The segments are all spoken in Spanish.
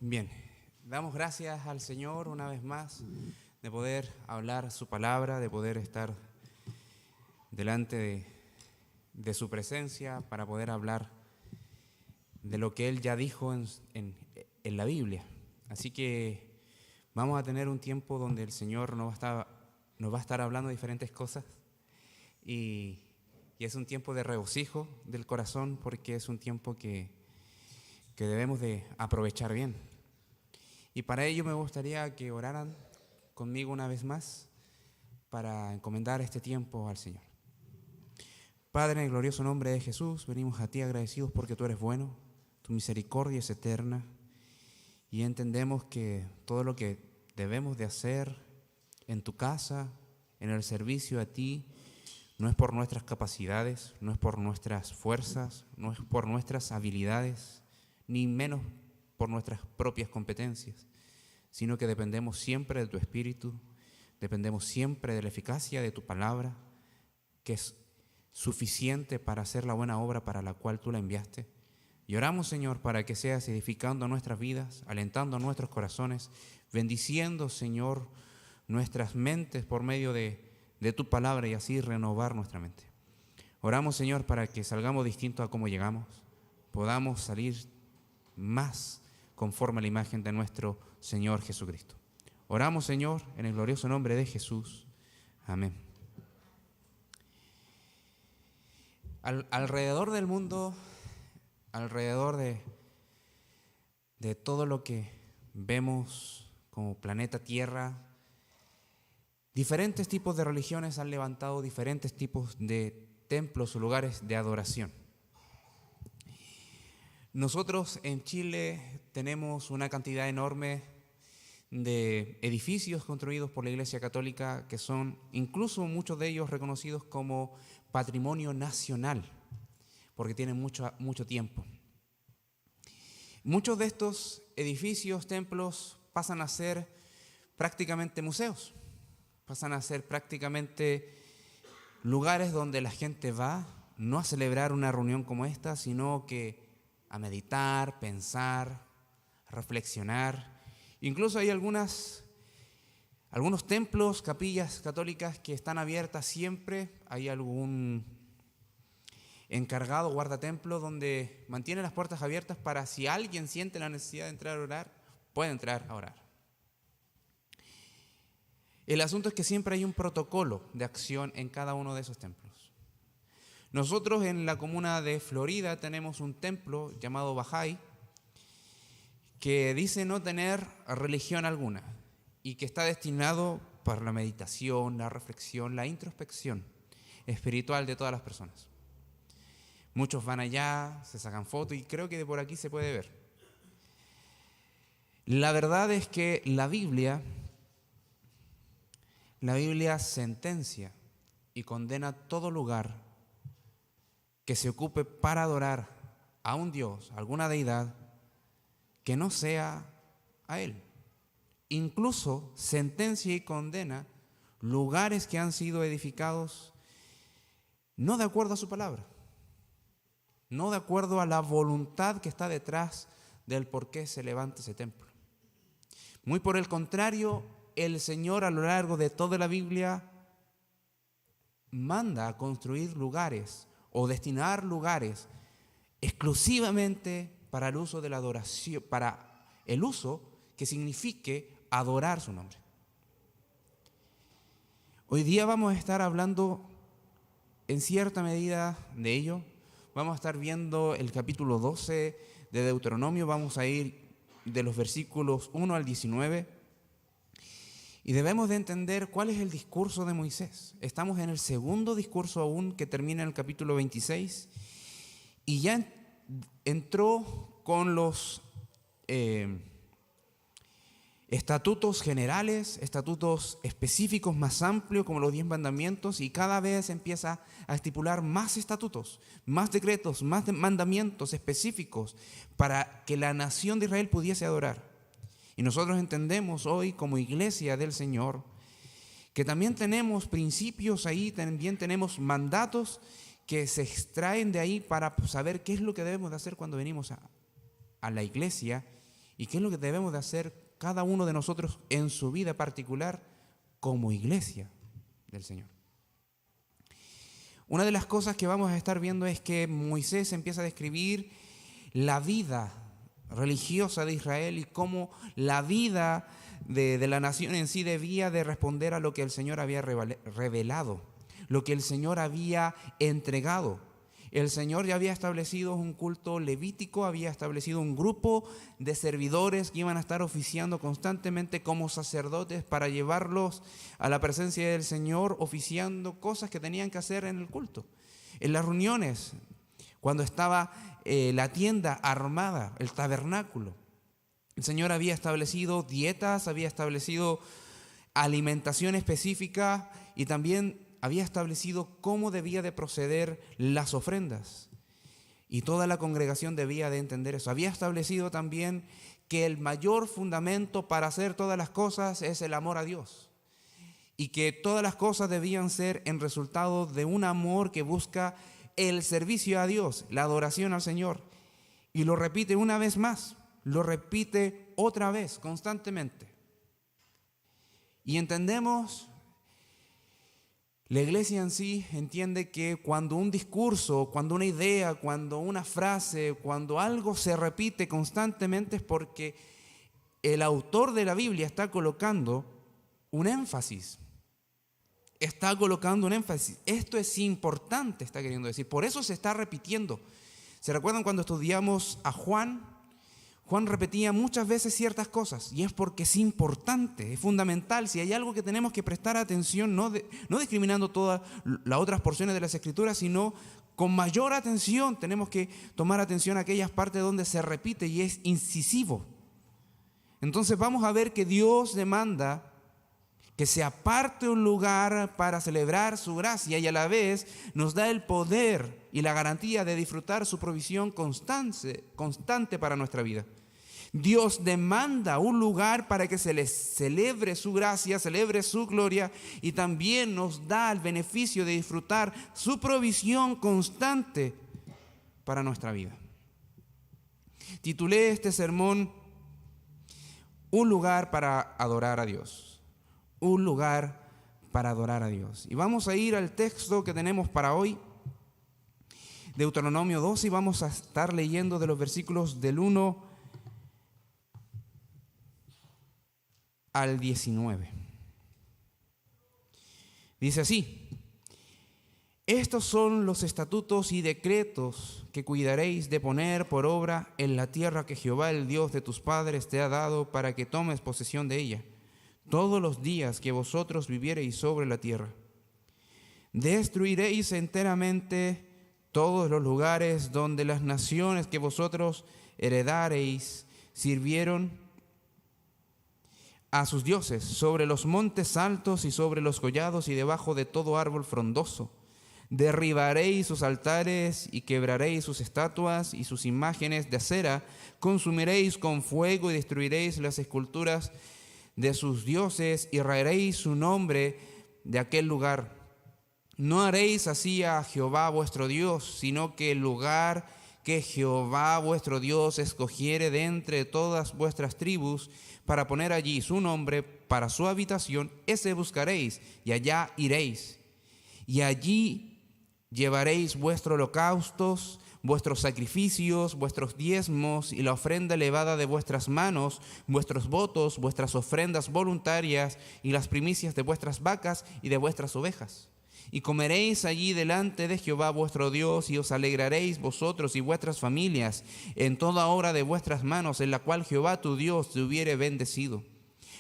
Bien, damos gracias al Señor una vez más de poder hablar su palabra, de poder estar delante de su presencia para poder hablar de lo que Él ya dijo en la Biblia. Así que vamos a tener un tiempo donde el Señor nos va a estar hablando de diferentes cosas y es un tiempo de regocijo del corazón porque es un tiempo que debemos de aprovechar bien. Y para ello me gustaría que oraran conmigo una vez más para encomendar este tiempo al Señor. Padre, en el glorioso nombre de Jesús, venimos a ti agradecidos porque tú eres bueno, tu misericordia es eterna y entendemos que todo lo que debemos de hacer en tu casa, en el servicio a ti, no es por nuestras capacidades, no es por nuestras fuerzas, no es por nuestras habilidades, ni menos por nuestras propias competencias, sino que dependemos siempre de tu Espíritu, dependemos siempre de la eficacia de tu palabra, que es suficiente para hacer la buena obra para la cual tú la enviaste. Y oramos, Señor, para que seas edificando nuestras vidas, alentando nuestros corazones, bendiciendo, Señor, nuestras mentes por medio de tu palabra y así renovar nuestra mente. Oramos, Señor, para que salgamos distintos a cómo llegamos, podamos salir más conforme a la imagen de nuestro Señor Jesucristo. Oramos, Señor, en el glorioso nombre de Jesús. Amén. Alrededor del mundo, alrededor de todo lo que vemos como planeta Tierra, diferentes tipos de religiones han levantado diferentes tipos de templos o lugares de adoración. Nosotros en Chile tenemos una cantidad enorme de edificios construidos por la Iglesia Católica que son incluso muchos de ellos reconocidos como patrimonio nacional, porque tienen mucho tiempo. Muchos de estos edificios, templos, pasan a ser prácticamente museos, pasan a ser prácticamente lugares donde la gente va, no a celebrar una reunión como esta, sino que a meditar, pensar, reflexionar. Incluso hay algunos templos, capillas católicas que están abiertas siempre. Hay algún encargado, guardatemplo, donde mantiene las puertas abiertas para si alguien siente la necesidad de entrar a orar, puede entrar a orar. El asunto es que siempre hay un protocolo de acción en cada uno de esos templos. Nosotros en la comuna de Florida tenemos un templo llamado Bahá'í que dice no tener religión alguna y que está destinado para la meditación, la reflexión, la introspección espiritual de todas las personas. Muchos van allá, se sacan fotos y creo que de por aquí se puede ver. La verdad es que la Biblia sentencia y condena todo lugar que se ocupe para adorar a un Dios, a alguna deidad, que no sea a Él. Incluso sentencia y condena lugares que han sido edificados no de acuerdo a su palabra, no de acuerdo a la voluntad que está detrás del por qué se levanta ese templo. Muy por el contrario, el Señor a lo largo de toda la Biblia manda a construir lugares o destinar lugares exclusivamente para el uso de la adoración, para el uso que signifique adorar su nombre. Hoy día vamos a estar hablando en cierta medida de ello. Vamos a estar viendo el capítulo 12 de Deuteronomio, vamos a ir de los versículos 1 al 19. Y debemos de entender cuál es el discurso de Moisés. Estamos en el segundo discurso aún que termina en el capítulo 26 y ya entró con los estatutos generales, estatutos específicos más amplios como los 10 mandamientos y cada vez empieza a estipular más estatutos, más decretos, más mandamientos específicos para que la nación de Israel pudiese adorar. Y nosotros entendemos hoy como iglesia del Señor que también tenemos principios ahí, también tenemos mandatos que se extraen de ahí para saber qué es lo que debemos de hacer cuando venimos a la iglesia ¿Y qué es lo que debemos de hacer cada uno de nosotros en su vida particular como iglesia del Señor? Una de las cosas que vamos a estar viendo es que Moisés empieza a describir la vida religiosa de Israel y cómo la vida de la nación en sí debía de responder a lo que el Señor había revelado, lo que el Señor había entregado. El Señor ya había establecido un culto levítico, había establecido un grupo de servidores que iban a estar oficiando constantemente como sacerdotes para llevarlos a la presencia del Señor, oficiando cosas que tenían que hacer en el culto. En las reuniones, cuando estaba la tienda armada, el tabernáculo, el Señor había establecido dietas, había establecido alimentación específica y también había establecido cómo debía de proceder las ofrendas. Y toda la congregación debía de entender eso. Había establecido también que el mayor fundamento para hacer todas las cosas es el amor a Dios. Y que todas las cosas debían ser en resultado de un amor que busca el servicio a Dios, la adoración al Señor. Y lo repite una vez más, lo repite otra vez, constantemente. Y entendemos, la iglesia en sí entiende que cuando un discurso, cuando una idea, cuando una frase, cuando algo se repite constantemente es porque el autor de la Biblia está colocando un énfasis. Está colocando un énfasis. Esto es importante, está queriendo decir. Por eso se está repitiendo. ¿Se recuerdan cuando estudiamos a Juan? Juan repetía muchas veces ciertas cosas y es porque es importante, es fundamental. Si hay algo que tenemos que prestar atención, no discriminando todas las otras porciones de las Escrituras, sino con mayor atención tenemos que tomar atención a aquellas partes donde se repite y es incisivo. Entonces vamos a ver que Dios demanda que se aparte un lugar para celebrar su gracia y a la vez nos da el poder y la garantía de disfrutar su provisión constante para nuestra vida. Dios demanda un lugar para que se les celebre su gracia, celebre su gloria y también nos da el beneficio de disfrutar su provisión constante para nuestra vida. Titulé este sermón Un lugar para adorar a Dios. Un lugar para adorar a Dios. Y vamos a ir al texto que tenemos para hoy, Deuteronomio 12, y vamos a estar leyendo de los versículos del 1 al 19. Dice así: estos son los estatutos y decretos que cuidaréis de poner por obra en la tierra que Jehová, el Dios de tus padres, te ha dado para que tomes posesión de ella, todos los días que vosotros viviereis sobre la tierra. Destruiréis enteramente todos los lugares donde las naciones que vosotros heredareis sirvieron a sus dioses, sobre los montes altos y sobre los collados y debajo de todo árbol frondoso. Derribaréis sus altares y quebraréis sus estatuas y sus imágenes de acera, consumiréis con fuego y destruiréis las esculturas de sus dioses y raeréis su nombre de aquel lugar. No haréis así a Jehová vuestro Dios, sino que el lugar que Jehová vuestro Dios escogiere de entre todas vuestras tribus para poner allí su nombre para su habitación, ese buscaréis y allá iréis. Y allí llevaréis vuestros holocaustos, vuestros sacrificios, vuestros diezmos y la ofrenda elevada de vuestras manos, vuestros votos, vuestras ofrendas voluntarias y las primicias de vuestras vacas y de vuestras ovejas. Y comeréis allí delante de Jehová vuestro Dios, y os alegraréis vosotros y vuestras familias en toda obra de vuestras manos, en la cual Jehová tu Dios te hubiere bendecido.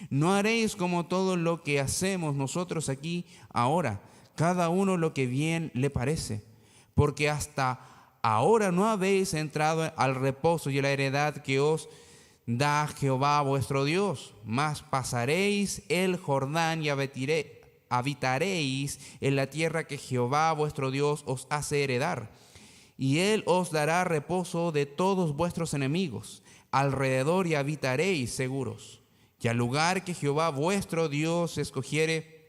No haréis como todo lo que hacemos nosotros aquí ahora, cada uno lo que bien le parece, porque hasta ahora no habéis entrado al reposo y a la heredad que os da Jehová vuestro Dios, mas pasaréis el Jordán y habitaréis en la tierra que Jehová vuestro Dios os hace heredar, y él os dará reposo de todos vuestros enemigos alrededor, y habitaréis seguros. Y al lugar que Jehová vuestro Dios escogiere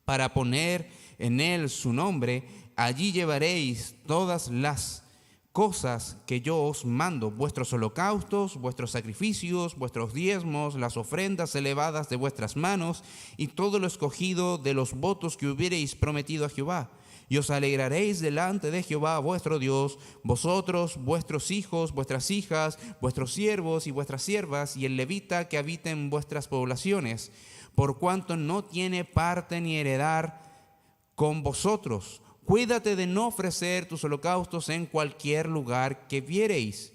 para poner en él su nombre, allí llevaréis todas las cosas que yo os mando, vuestros holocaustos, vuestros sacrificios, vuestros diezmos, las ofrendas elevadas de vuestras manos y todo lo escogido de los votos que hubiereis prometido a Jehová. Y os alegraréis delante de Jehová vuestro Dios, vosotros, vuestros hijos, vuestras hijas, vuestros siervos y vuestras siervas, y el levita que habita en vuestras poblaciones, por cuanto no tiene parte ni heredad con vosotros. Cuídate de no ofrecer tus holocaustos en cualquier lugar que vieres,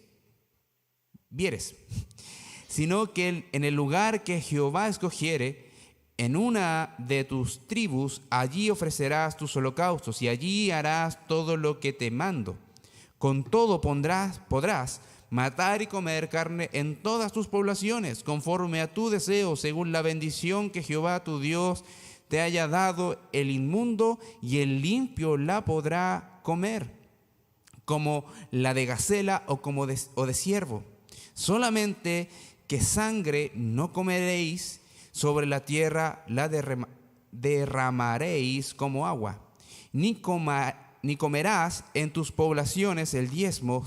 sino que en el lugar que Jehová escogiere, en una de tus tribus, allí ofrecerás tus holocaustos y allí harás todo lo que te mando. Con todo podrás matar y comer carne en todas tus poblaciones, conforme a tu deseo, según la bendición que Jehová tu Dios te haya dado. El inmundo y el limpio la podrá comer, como la de gacela o de ciervo. Solamente que sangre no comeréis, sobre la tierra la derramaréis como agua. Ni comerás en tus poblaciones el diezmo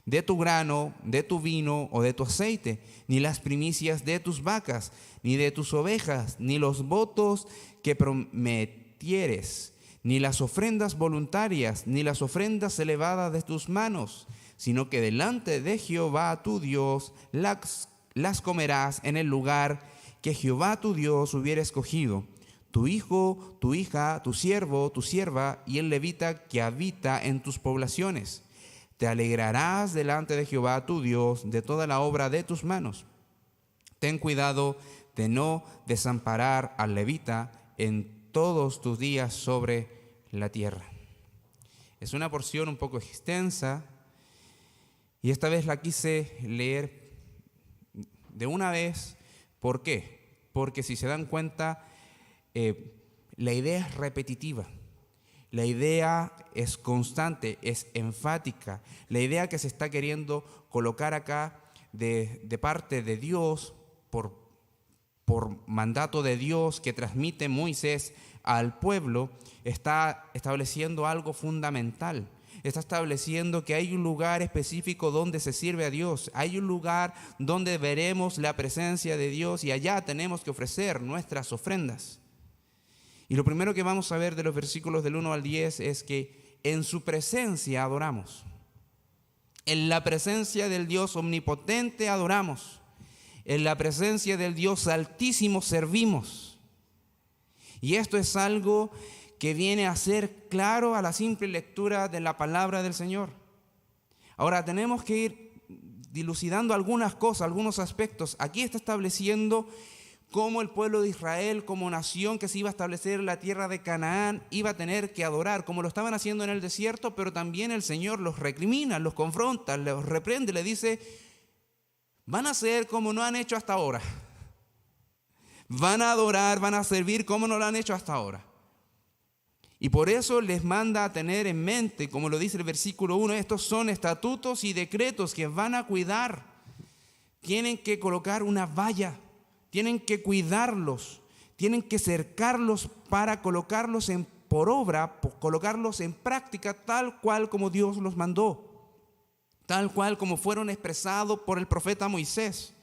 de tu grano, de tu vino o de tu aceite, ni las primicias de tus vacas, ni de tus ovejas, ni los votos que prometieres, ni las ofrendas voluntarias, ni las ofrendas elevadas de tus manos, sino que delante de Jehová tu Dios las comerás en el lugar que Jehová tu Dios hubiera escogido, tu hijo, tu hija, tu siervo, tu sierva y el levita que habita en tus poblaciones. Te alegrarás delante de Jehová tu Dios de toda la obra de tus manos. Ten cuidado de no desamparar al levita en todos tus días sobre la tierra. Es una porción un poco extensa y esta vez la quise leer de una vez. ¿Por qué? Porque si se dan cuenta, la idea es repetitiva, la idea es constante, es enfática. La idea que se está queriendo colocar acá de parte de Dios, por mandato de Dios que transmite Moisés al pueblo, está estableciendo algo fundamental. Está estableciendo que hay un lugar específico donde se sirve a Dios. Hay un lugar donde veremos la presencia de Dios y allá tenemos que ofrecer nuestras ofrendas. Y lo primero que vamos a ver de los versículos del 1 al 10 es que en su presencia adoramos. En la presencia del Dios omnipotente adoramos. En la presencia del Dios altísimo servimos. Y esto es algo que viene a ser claro a la simple lectura de la palabra del Señor. Ahora tenemos que ir dilucidando algunas cosas, algunos aspectos. Aquí está estableciendo cómo el pueblo de Israel, como nación que se iba a establecer en la tierra de Canaán, iba a tener que adorar, como lo estaban haciendo en el desierto, pero también el Señor los recrimina, los confronta, los reprende, le dice, van a hacer como no han hecho hasta ahora. Van a adorar, van a servir como no lo han hecho hasta ahora. Y por eso les manda a tener en mente, como lo dice el versículo 1, estos son estatutos y decretos que van a cuidar. Tienen que colocar una valla, tienen que cuidarlos, tienen que cercarlos para colocarlos por obra, colocarlos en práctica tal cual como Dios los mandó, tal cual como fueron expresados por el profeta Moisés.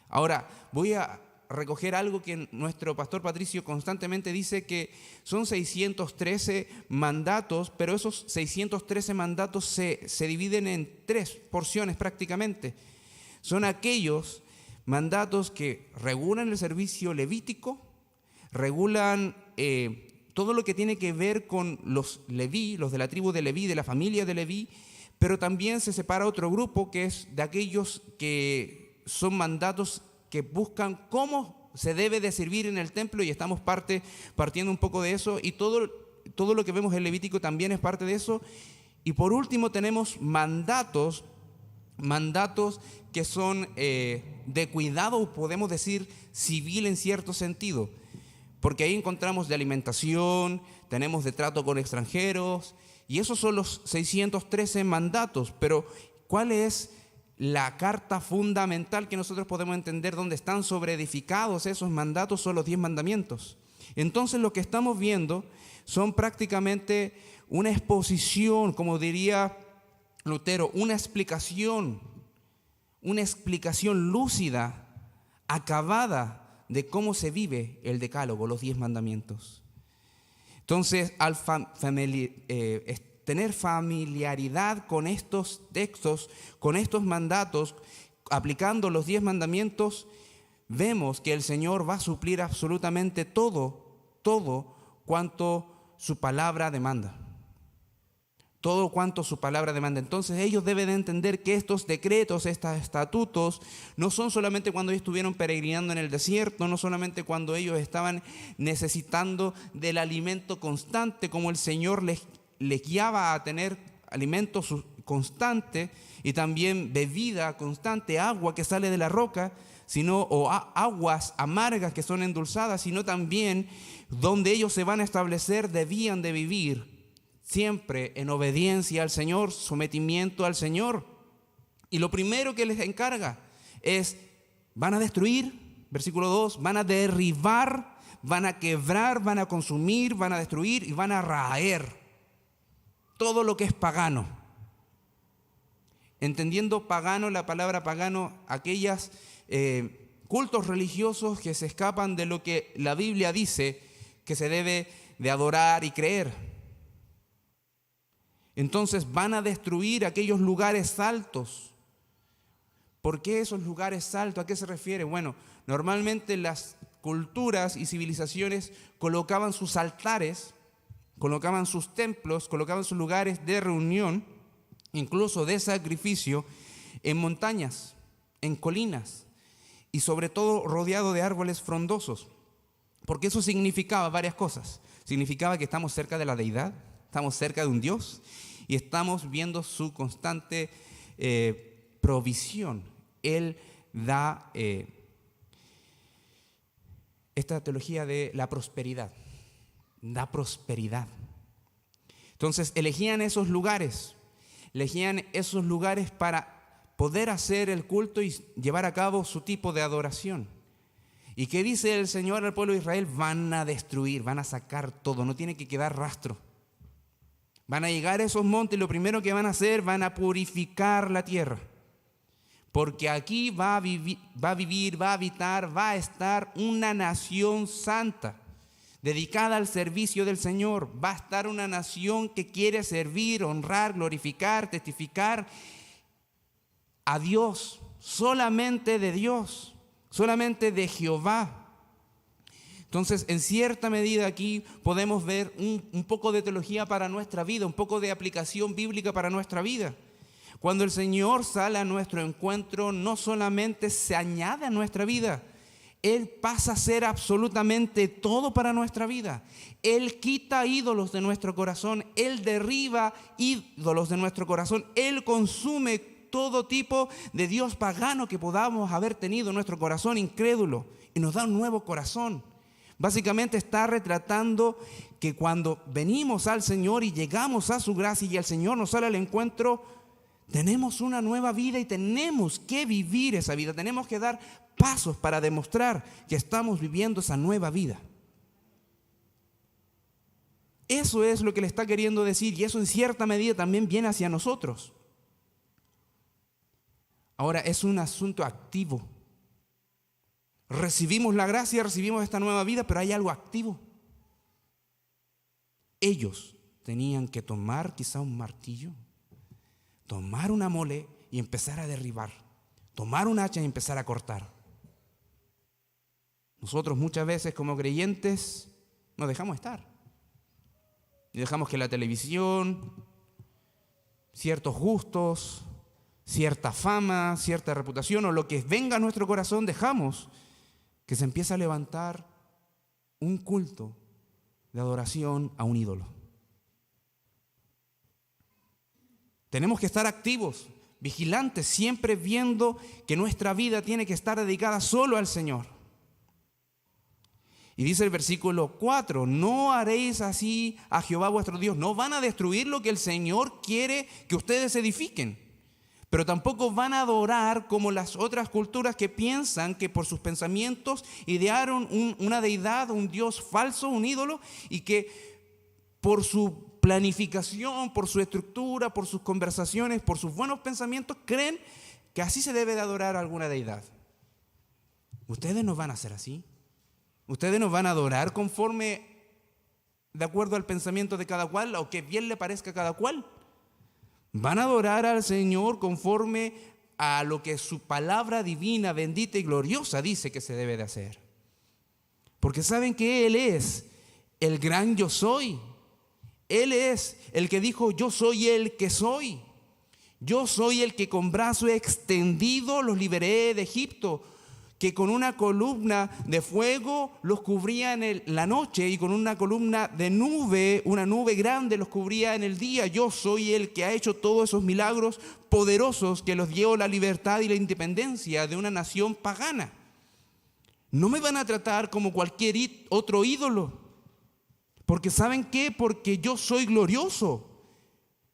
Ahora, voy a recoger algo que nuestro pastor Patricio constantemente dice, que son 613 mandatos, pero esos 613 mandatos se dividen en 3 porciones prácticamente. Son aquellos mandatos que regulan el servicio levítico, regulan todo lo que tiene que ver con los Leví, los de la tribu de Leví, de la familia de Leví, pero también se separa otro grupo que es de aquellos que son mandatos que buscan cómo se debe de servir en el templo, y estamos partiendo un poco de eso, y todo lo que vemos en Levítico también es parte de eso. Y por último tenemos mandatos que son de cuidado, podemos decir civil en cierto sentido, porque ahí encontramos de alimentación, tenemos de trato con extranjeros, y esos son los 613 mandatos. Pero ¿cuál es la carta fundamental que nosotros podemos entender donde están sobreedificados esos mandatos? Son los 10 mandamientos. Entonces lo que estamos viendo son prácticamente una exposición, como diría Lutero una explicación lúcida, acabada de cómo se vive el decálogo, los 10 mandamientos. Entonces, al tener familiaridad con estos textos, con estos mandatos, aplicando los 10 mandamientos, vemos que el Señor va a suplir absolutamente todo cuanto su palabra demanda. Todo cuanto su palabra demanda. Entonces ellos deben de entender que estos decretos, estos estatutos, no son solamente cuando ellos estuvieron peregrinando en el desierto, no solamente cuando ellos estaban necesitando del alimento constante, como el Señor les guiaba a tener alimento constante y también bebida constante, agua que sale de la roca, o aguas amargas que son endulzadas, sino también donde ellos se van a establecer debían de vivir siempre en obediencia al Señor, sometimiento al Señor. Y lo primero que les encarga es, van a destruir, versículo 2, van a derribar, van a quebrar, van a consumir, van a destruir y van a raer todo lo que es pagano. Entendiendo pagano, la palabra pagano, aquellas cultos religiosos que se escapan de lo que la Biblia dice que se debe de adorar y creer. Entonces van a destruir aquellos lugares altos. ¿Por qué esos lugares altos? ¿A qué se refiere? Bueno, normalmente las culturas y civilizaciones colocaban sus altares, colocaban sus templos, colocaban sus lugares de reunión, incluso de sacrificio, en montañas, en colinas y sobre todo rodeado de árboles frondosos. Porque eso significaba varias cosas. Significaba que estamos cerca de la deidad, estamos cerca de un Dios y estamos viendo su constante provisión. Él da esta teología de la prosperidad, da prosperidad. Entonces elegían esos lugares para poder hacer el culto y llevar a cabo su tipo de adoración. ¿Y qué dice el Señor al pueblo de Israel? Van a destruir, van a sacar todo, no tiene que quedar rastro. Van a llegar a esos montes y lo primero que van a hacer, van a purificar la tierra. Porque aquí va a habitar, va a estar una nación santa, dedicada al servicio del Señor. Va a estar una nación que quiere servir, honrar, glorificar, testificar a Dios, solamente de Dios, solamente de Jehová. Entonces, en cierta medida aquí podemos ver un poco de teología para nuestra vida, un poco de aplicación bíblica para nuestra vida. Cuando el Señor sale a nuestro encuentro, no solamente se añade a nuestra vida, Él pasa a ser absolutamente todo para nuestra vida. Él quita ídolos de nuestro corazón, Él derriba ídolos de nuestro corazón, Él consume todo tipo de dios pagano que podamos haber tenido en nuestro corazón incrédulo y nos da un nuevo corazón. Básicamente está retratando que cuando venimos al Señor y llegamos a su gracia y el Señor nos sale al encuentro, tenemos una nueva vida y tenemos que vivir esa vida. Tenemos que dar pasos para demostrar que estamos viviendo esa nueva vida. Eso es lo que le está queriendo decir y eso en cierta medida también viene hacia nosotros. Ahora es un asunto activo. Recibimos la gracia, recibimos esta nueva vida, pero hay algo activo. Ellos tenían que tomar quizá un martillo, tomar una mole y empezar a derribar, tomar un hacha y empezar a cortar. Nosotros muchas veces como creyentes nos dejamos estar. Y dejamos que la televisión, ciertos gustos, cierta fama, cierta reputación o lo que venga a nuestro corazón, dejamos que se empieza a levantar un culto de adoración a un ídolo. Tenemos que estar activos, vigilantes, siempre viendo que nuestra vida tiene que estar dedicada solo al Señor. Y dice el versículo 4, no haréis así a Jehová vuestro Dios. No van a destruir lo que el Señor quiere que ustedes edifiquen. Pero tampoco van a adorar como las otras culturas que piensan que por sus pensamientos idearon una deidad, un Dios falso, un ídolo, y que por su planificación, por su estructura, por sus conversaciones, por sus buenos pensamientos, creen que así se debe de adorar a alguna deidad. Ustedes no van a hacer así. Ustedes no van a adorar conforme, de acuerdo al pensamiento de cada cual, o que bien le parezca a cada cual. Van a adorar al Señor conforme a lo que su palabra divina, bendita y gloriosa dice que se debe de hacer. Porque saben que Él es el gran yo soy. Él es el que dijo: yo soy el que soy. Yo soy el que con brazo extendido los liberé de Egipto, que con una columna de fuego los cubría en la noche y con una columna de nube, una nube grande, los cubría en el día. Yo soy el que ha hecho todos esos milagros poderosos que los dio la libertad y la independencia de una nación pagana. No me van a tratar como cualquier otro ídolo, porque ¿saben qué? Porque yo soy glorioso,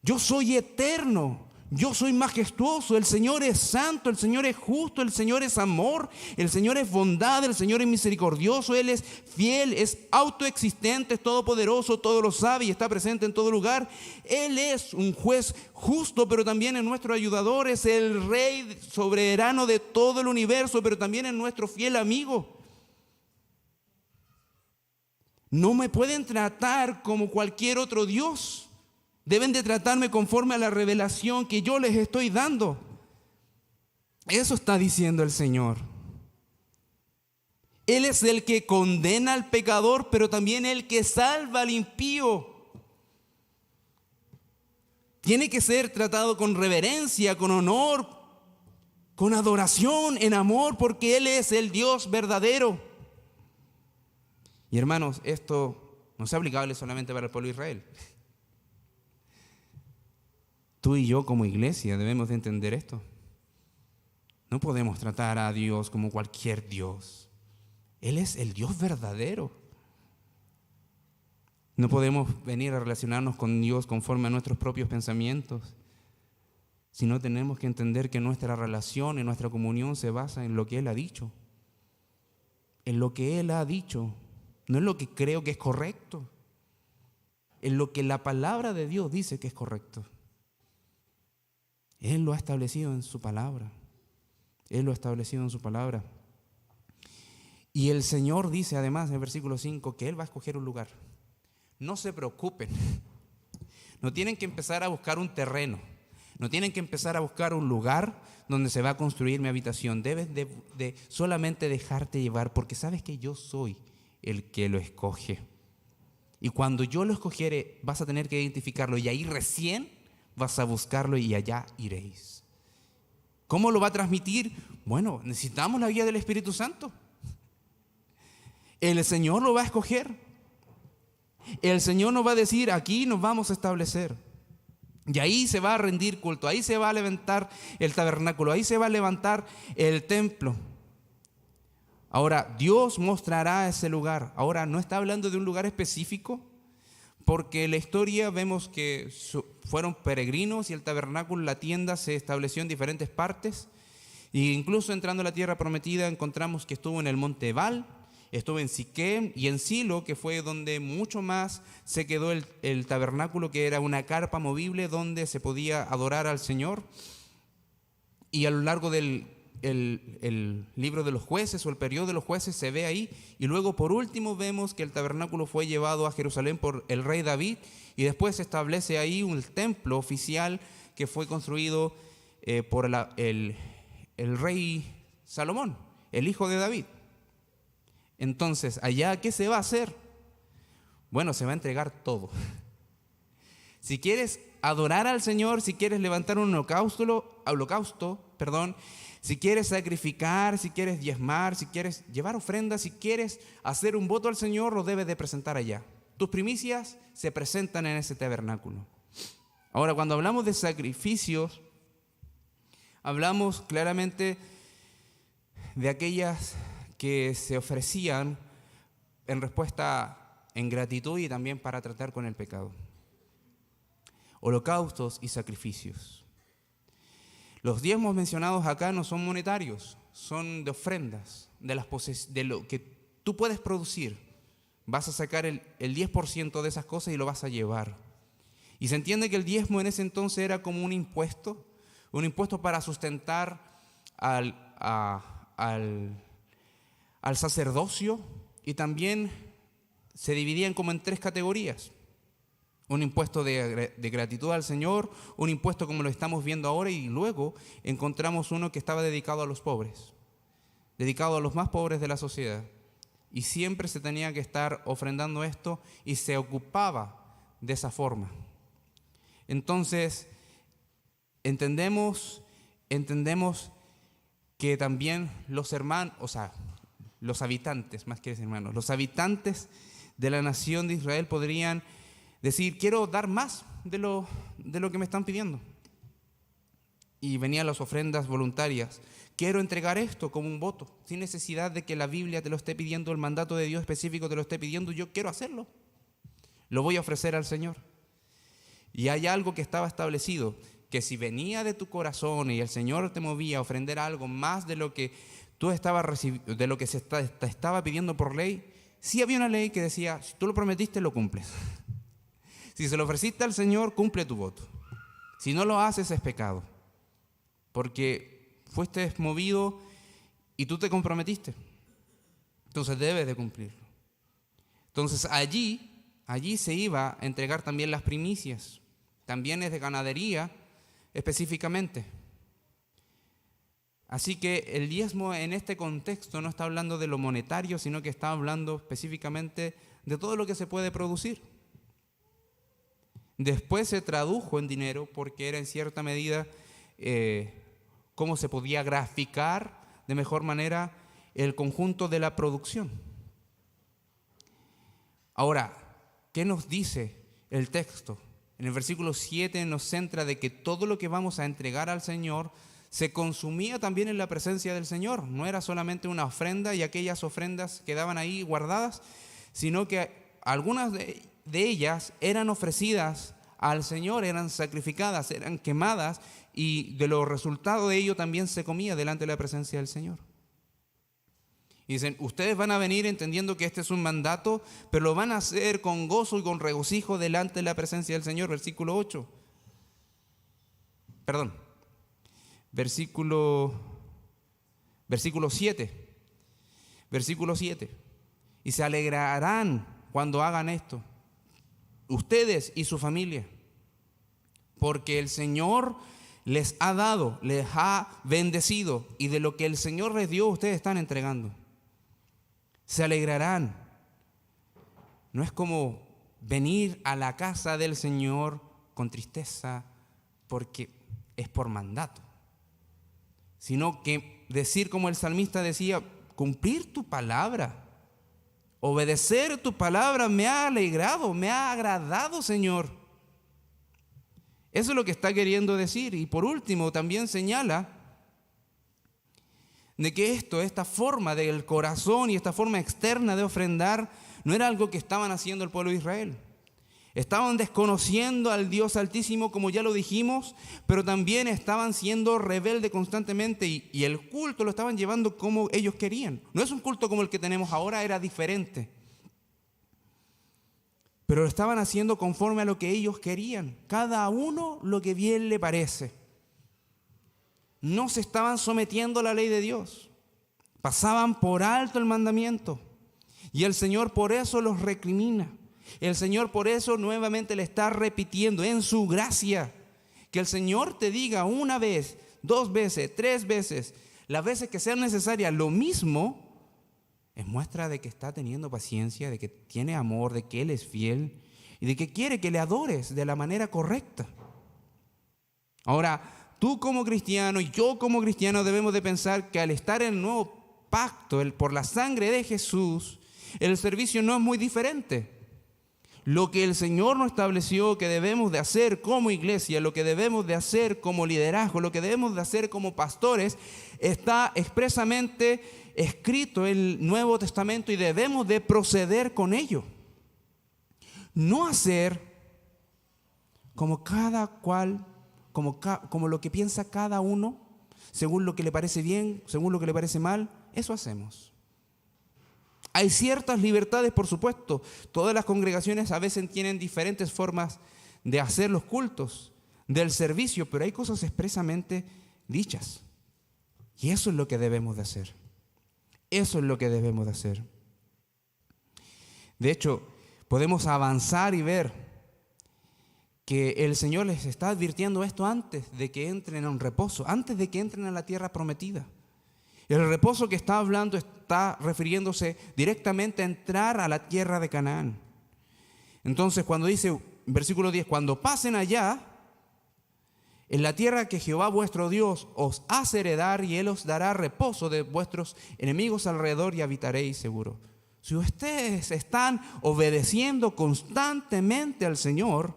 yo soy eterno, yo soy majestuoso. El Señor es santo, el Señor es justo, el Señor es amor, el Señor es bondad, el Señor es misericordioso, Él es fiel, es autoexistente, es todopoderoso, todo lo sabe y está presente en todo lugar. Él es un juez justo, pero también es nuestro ayudador, es el Rey soberano de todo el universo, pero también es nuestro fiel amigo. No me pueden tratar como cualquier otro Dios. Deben de tratarme conforme a la revelación que yo les estoy dando. Eso está diciendo el Señor. Él es el que condena al pecador, pero también el que salva al impío. Tiene que ser tratado con reverencia, con honor, con adoración, en amor, porque Él es el Dios verdadero. Y hermanos, esto no es aplicable solamente para el pueblo de Israel. Tú y yo como iglesia debemos de entender esto. No podemos tratar a Dios como cualquier Dios. Él es el Dios verdadero. No podemos venir a relacionarnos con Dios conforme a nuestros propios pensamientos, sino tenemos que entender que nuestra relación y nuestra comunión se basa en lo que Él ha dicho. En lo que Él ha dicho, no en lo que creo que es correcto, en lo que la palabra de Dios dice que es correcto. Él lo ha establecido en su palabra. Él lo ha establecido en su palabra. Y el Señor dice además en el versículo 5 que Él va a escoger un lugar. No se preocupen. No tienen que empezar a buscar un terreno. No tienen que empezar a buscar un lugar donde se va a construir mi habitación. Debes de solamente dejarte llevar, porque sabes que yo soy el que lo escoge. Y cuando yo lo escogiere, vas a tener que identificarlo, y ahí recién vas a buscarlo y allá iréis. ¿Cómo lo va a transmitir? Bueno, necesitamos la guía del Espíritu Santo. El Señor lo va a escoger. El Señor nos va a decir: aquí nos vamos a establecer. Y ahí se va a rendir culto, ahí se va a levantar el tabernáculo, ahí se va a levantar el templo. Ahora, Dios mostrará ese lugar. Ahora, no está hablando de un lugar específico, porque en la historia vemos que fueron peregrinos y el tabernáculo, la tienda, se estableció en diferentes partes. E incluso entrando a la tierra prometida encontramos que estuvo en el monte Ebal, estuvo en Siquem y en Silo, que fue donde mucho más se quedó el tabernáculo, que era una carpa movible donde se podía adorar al Señor. Y a lo largo del el libro de los jueces o el periodo de los jueces se ve ahí. Y luego por último vemos que el tabernáculo fue llevado a Jerusalén por el rey David, y después se establece ahí un templo oficial que fue construido por el rey Salomón, el hijo de David. Entonces, allá, ¿qué se va a hacer? Bueno, se va a entregar todo. Si quieres adorar al Señor, si quieres levantar un holocausto, si quieres sacrificar, si quieres diezmar, si quieres llevar ofrendas, si quieres hacer un voto al Señor, lo debes de presentar allá. Tus primicias se presentan en ese tabernáculo. Ahora, cuando hablamos de sacrificios, hablamos claramente de aquellas que se ofrecían en respuesta, en gratitud y también para tratar con el pecado. Holocaustos y sacrificios. Los diezmos mencionados acá no son monetarios, son de ofrendas, de lo que tú puedes producir. Vas a sacar el 10% de esas cosas y lo vas a llevar. Y se entiende que el diezmo en ese entonces era como un impuesto para sustentar al sacerdocio, y también se dividían como en 3 categorías. Un impuesto de gratitud al Señor, un impuesto como lo estamos viendo ahora, y luego encontramos uno que estaba dedicado a los pobres, dedicado a los más pobres de la sociedad. Y siempre se tenía que estar ofrendando esto y se ocupaba de esa forma. Entonces, entendemos que también los hermanos, los habitantes, más que hermanos, los habitantes de la nación de Israel podrían decir: quiero dar más de lo que me están pidiendo. Y venían las ofrendas voluntarias. Quiero entregar esto como un voto, sin necesidad de que la Biblia te lo esté pidiendo, el mandato de Dios específico te lo esté pidiendo. Yo quiero hacerlo. Lo voy a ofrecer al Señor. Y hay algo que estaba establecido, que si venía de tu corazón y el Señor te movía a ofrender algo más de lo que tú estabas recibiendo, de lo que te estaba pidiendo por ley, sí había una ley que decía: si tú lo prometiste, lo cumples. Si se lo ofreciste al Señor, cumple tu voto. Si no lo haces, es pecado, porque fuiste movido y tú te comprometiste. Entonces debes de cumplirlo. Entonces allí se iba a entregar también las primicias. También es de ganadería específicamente. Así que el diezmo en este contexto no está hablando de lo monetario, sino que está hablando específicamente de todo lo que se puede producir. Después se tradujo en dinero porque era en cierta medida cómo se podía graficar de mejor manera el conjunto de la producción. Ahora, ¿qué nos dice el texto? En el versículo 7 nos centra de que todo lo que vamos a entregar al Señor se consumía también en la presencia del Señor. No era solamente una ofrenda y aquellas ofrendas quedaban ahí guardadas, sino que algunas de ellas eran ofrecidas al Señor, eran sacrificadas, eran quemadas, y de los resultados de ello también se comía delante de la presencia del Señor. Y dicen: ustedes van a venir entendiendo que este es un mandato, pero lo van a hacer con gozo y con regocijo delante de la presencia del Señor. Versículo 7. Versículo 7. Y se alegrarán cuando hagan esto, ustedes y su familia, porque el Señor les ha dado, les ha bendecido, y de lo que el Señor les dio, ustedes están entregando. Se alegrarán. No es como venir a la casa del Señor con tristeza porque es por mandato, sino que decir como el salmista decía: cumplir tu palabra, obedecer tu palabra me ha alegrado, me ha agradado, Señor. Eso es lo que está queriendo decir. Y por último también señala de que esta forma del corazón y esta forma externa de ofrendar no era algo que estaban haciendo el pueblo de Israel. Estaban desconociendo al Dios Altísimo, como ya lo dijimos, pero también estaban siendo rebeldes constantemente, y el culto lo estaban llevando como ellos querían. No es un culto como el que tenemos ahora, era diferente. Pero lo estaban haciendo conforme a lo que ellos querían, cada uno lo que bien le parece. No se estaban sometiendo a la ley de Dios, pasaban por alto el mandamiento, y el Señor por eso los recrimina. El Señor por eso nuevamente le está repitiendo en su gracia, que el Señor te diga una vez, 2 veces, 3 veces, las veces que sean necesarias lo mismo, es muestra de que está teniendo paciencia, de que tiene amor, de que Él es fiel y de que quiere que le adores de la manera correcta. Ahora, tú como cristiano y yo como cristiano debemos de pensar que al estar en el nuevo pacto, por la sangre de Jesús, el servicio no es muy diferente. Lo que el Señor nos estableció que debemos de hacer como iglesia, lo que debemos de hacer como liderazgo, lo que debemos de hacer como pastores, está expresamente escrito en el Nuevo Testamento y debemos de proceder con ello. No hacer como cada cual, como lo que piensa cada uno, según lo que le parece bien, según lo que le parece mal, eso hacemos. Hay ciertas libertades, por supuesto. Todas las congregaciones a veces tienen diferentes formas de hacer los cultos, del servicio, pero hay cosas expresamente dichas. Y eso es lo que debemos de hacer. Eso es lo que debemos de hacer. De hecho, podemos avanzar y ver que el Señor les está advirtiendo esto antes de que entren a un reposo, antes de que entren a la tierra prometida. El reposo que está hablando está refiriéndose directamente a entrar a la tierra de Canaán. Entonces, cuando dice, versículo 10, cuando pasen allá, en la tierra que Jehová vuestro Dios os hace heredar, y Él os dará reposo de vuestros enemigos alrededor y habitaréis seguro. Si ustedes están obedeciendo constantemente al Señor,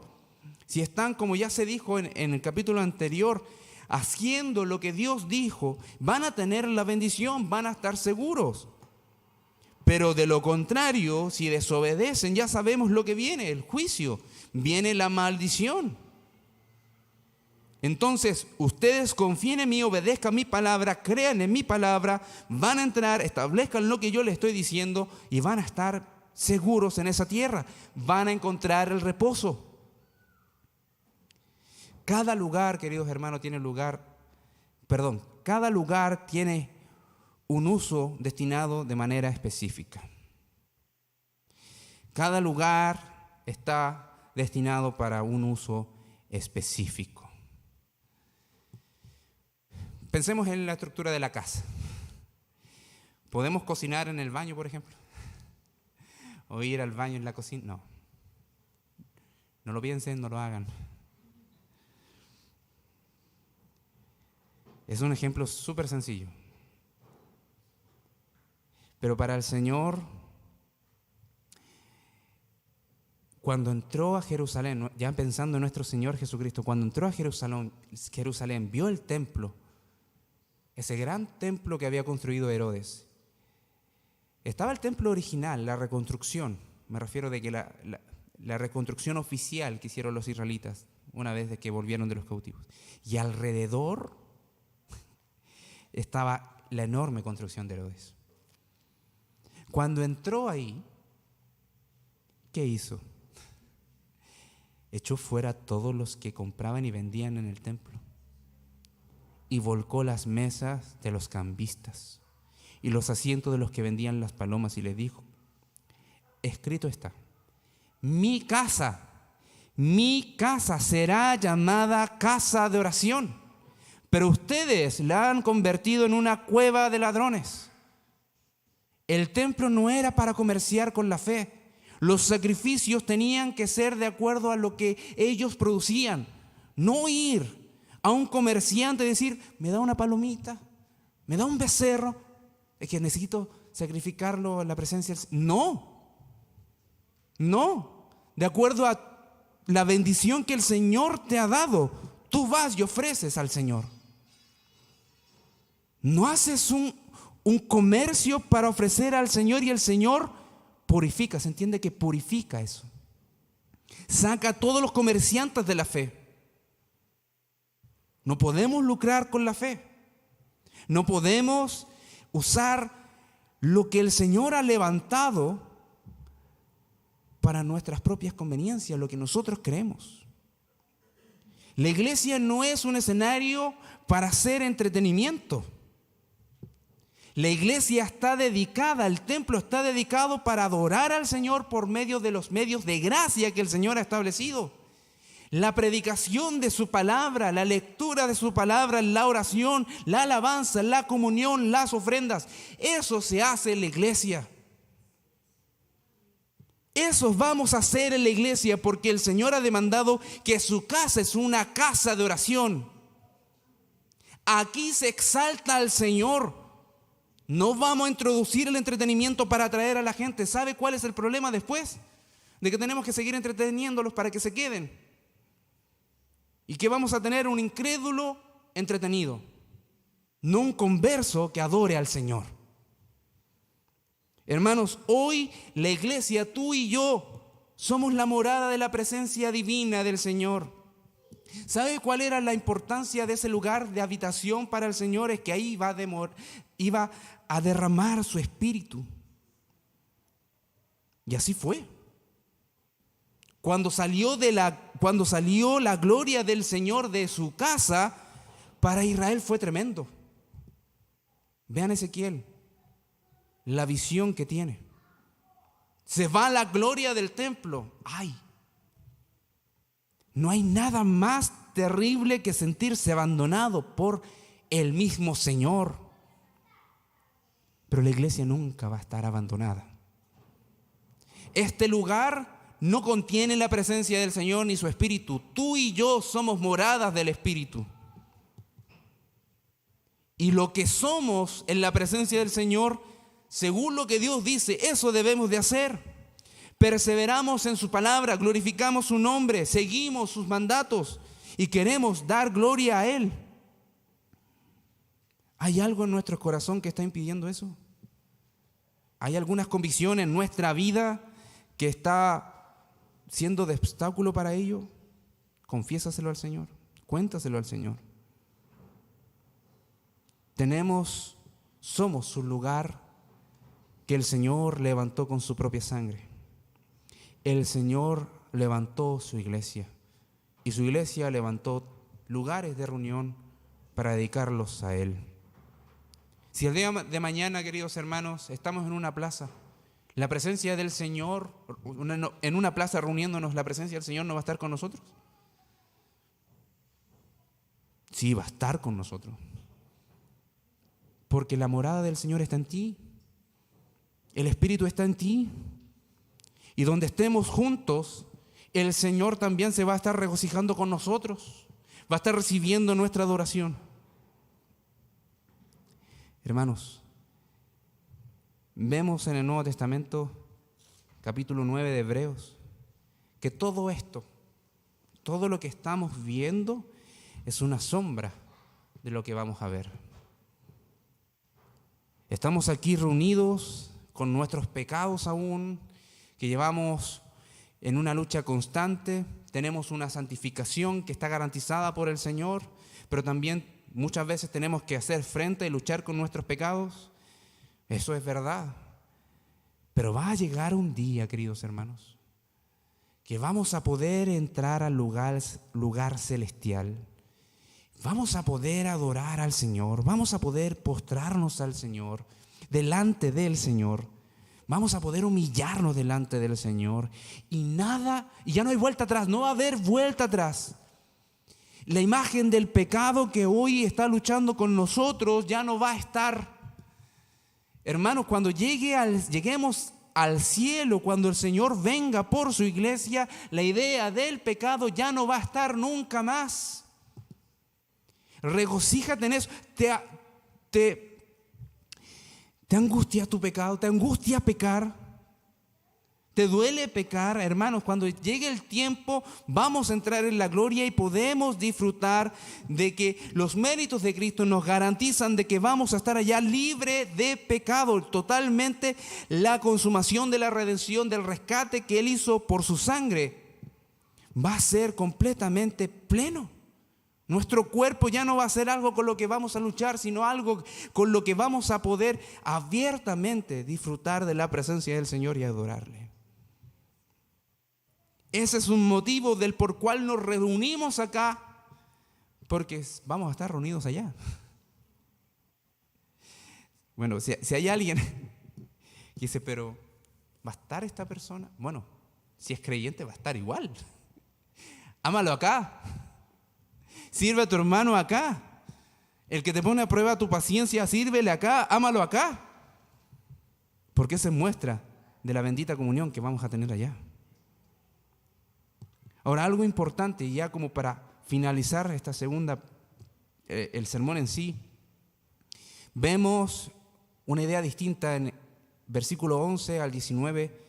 si están, como ya se dijo en el capítulo anterior, haciendo lo que Dios dijo, van a tener la bendición, van a estar seguros. Pero de lo contrario, si desobedecen, ya sabemos lo que viene, el juicio, viene la maldición. Entonces, ustedes confíen en mí, obedezcan mi palabra, crean en mi palabra, van a entrar, establezcan lo que yo les estoy diciendo y van a estar seguros en esa tierra, van a encontrar el reposo. Cada lugar, queridos hermanos, cada lugar tiene un uso destinado de manera específica. Cada lugar está destinado para un uso específico. Pensemos en la estructura de la casa. ¿Podemos cocinar en el baño, por ejemplo? ¿O ir al baño en la cocina? No. No lo piensen, no lo hagan. Es un ejemplo súper sencillo. Pero para el Señor, cuando entró a Jerusalén, ya pensando en nuestro Señor Jesucristo, cuando entró a Jerusalén, vio el templo, ese gran templo que había construido Herodes. Estaba el templo original, la reconstrucción, me refiero de que la reconstrucción oficial que hicieron los israelitas una vez de que volvieron de los cautivos. Y alrededor estaba la enorme construcción de Herodes. Cuando entró ahí, ¿qué hizo? Echó fuera a todos los que compraban y vendían en el templo y volcó las mesas de los cambistas y los asientos de los que vendían las palomas y les dijo: escrito está, mi casa será llamada casa de oración, pero ustedes la han convertido en una cueva de ladrones. El templo no era para comerciar con la fe. Los sacrificios tenían que ser de acuerdo a lo que ellos producían. No ir a un comerciante y decir: me da una palomita, me da un becerro, es que necesito sacrificarlo en la presencia del Señor. No. De acuerdo a la bendición que el Señor te ha dado, tú vas y ofreces al Señor. No haces un comercio para ofrecer al Señor y el Señor purifica. Se entiende que purifica eso. Saca a todos los comerciantes de la fe. No podemos lucrar con la fe. No podemos usar lo que el Señor ha levantado para nuestras propias conveniencias, lo que nosotros creemos. La iglesia no es un escenario para hacer entretenimiento. La iglesia está dedicada, el templo está dedicado para adorar al Señor por medio de los medios de gracia que el Señor ha establecido. La predicación de su palabra, la lectura de su palabra, la oración, la alabanza, la comunión, las ofrendas, eso se hace en la iglesia. Eso vamos a hacer en la iglesia porque el Señor ha demandado que su casa es una casa de oración. Aquí se exalta al Señor. No vamos a introducir el entretenimiento para atraer a la gente. ¿Sabe cuál es el problema después? De que tenemos que seguir entreteniéndolos para que se queden. Y que vamos a tener un incrédulo entretenido, no un converso que adore al Señor. Hermanos, hoy la iglesia, tú y yo, somos la morada de la presencia divina del Señor. ¿Sabe cuál era la importancia de ese lugar de habitación para el Señor? Es que ahí iba a derramar su espíritu. Y así fue. cuando salió la gloria del Señor de su casa, para Israel fue tremendo. Vean Ezequiel, la visión que tiene. Se va la gloria del templo. ¡Ay! No hay nada más terrible que sentirse abandonado por el mismo Señor. Pero la iglesia nunca va a estar abandonada. Este lugar no contiene la presencia del Señor ni su Espíritu. Tú y yo somos moradas del Espíritu. Y lo que somos en la presencia del Señor, según lo que Dios dice, eso debemos de hacer. Perseveramos en su palabra, glorificamos su nombre, seguimos sus mandatos y queremos dar gloria a Él. ¿Hay algo en nuestro corazón que está impidiendo eso? ¿Hay algunas convicciones en nuestra vida que está siendo de obstáculo para ello? Confiésaselo al Señor, cuéntaselo al Señor. Somos su lugar que el Señor levantó con su propia sangre. El Señor levantó su iglesia y su iglesia levantó lugares de reunión para dedicarlos a Él. Si el día de mañana, queridos hermanos, estamos en una plaza, la presencia del Señor, en una plaza reuniéndonos, la presencia del Señor no va a estar con nosotros. Sí, va a estar con nosotros. Porque la morada del Señor está en ti. El Espíritu está en ti. Y donde estemos juntos, el Señor también se va a estar regocijando con nosotros. Va a estar recibiendo nuestra adoración. Hermanos, vemos en el Nuevo Testamento, capítulo 9 de Hebreos, que todo esto, todo lo que estamos viendo, es una sombra de lo que vamos a ver. Estamos aquí reunidos con nuestros pecados aún, que llevamos en una lucha constante. Tenemos una santificación que está garantizada por el Señor, pero también muchas veces tenemos que hacer frente y luchar con nuestros pecados. Eso es verdad. Pero va a llegar un día, queridos hermanos, que vamos a poder entrar al lugar celestial. Vamos a poder adorar al Señor, vamos a poder postrarnos al Señor, delante del Señor. Vamos a poder humillarnos delante del Señor y ya no hay vuelta atrás, no va a haber vuelta atrás. La imagen del pecado que hoy está luchando con nosotros ya no va a estar. Hermanos, cuando lleguemos al cielo, cuando el Señor venga por su iglesia, la idea del pecado ya no va a estar nunca más. Regocíjate en eso. Te angustia tu pecado, te angustia pecar, te duele pecar. Hermanos, cuando llegue el tiempo vamos a entrar en la gloria y podemos disfrutar de que los méritos de Cristo nos garantizan de que vamos a estar allá libre de pecado, totalmente la consumación de la redención, del rescate que Él hizo por su sangre va a ser completamente pleno. Nuestro cuerpo ya no va a ser algo con lo que vamos a luchar, sino algo con lo que vamos a poder abiertamente disfrutar de la presencia del Señor y adorarle. Ese es un motivo del por cual nos reunimos acá, porque vamos a estar reunidos allá. Bueno, si hay alguien que dice, pero ¿va a estar esta persona? Bueno, si es creyente va a estar igual. Ámalo acá. Sirve a tu hermano acá. El que te pone a prueba tu paciencia, sírvele acá, ámalo acá. Porque esa es muestra de la bendita comunión que vamos a tener allá. Ahora, algo importante, y ya como para finalizar esta segunda, el sermón en sí, vemos una idea distinta en versículo 11 al 19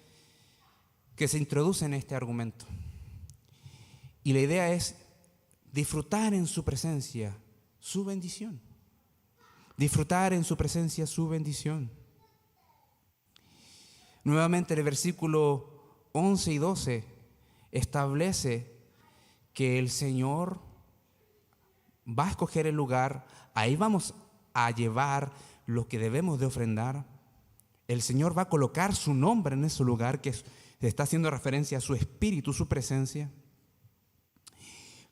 que se introduce en este argumento. Y la idea es disfrutar en su presencia su bendición. Disfrutar en su presencia su bendición. Nuevamente el versículo 11 y 12 establece que el Señor va a escoger el lugar, ahí vamos a llevar lo que debemos de ofrendar. El Señor va a colocar su nombre en ese lugar, que está haciendo referencia a su espíritu, su presencia.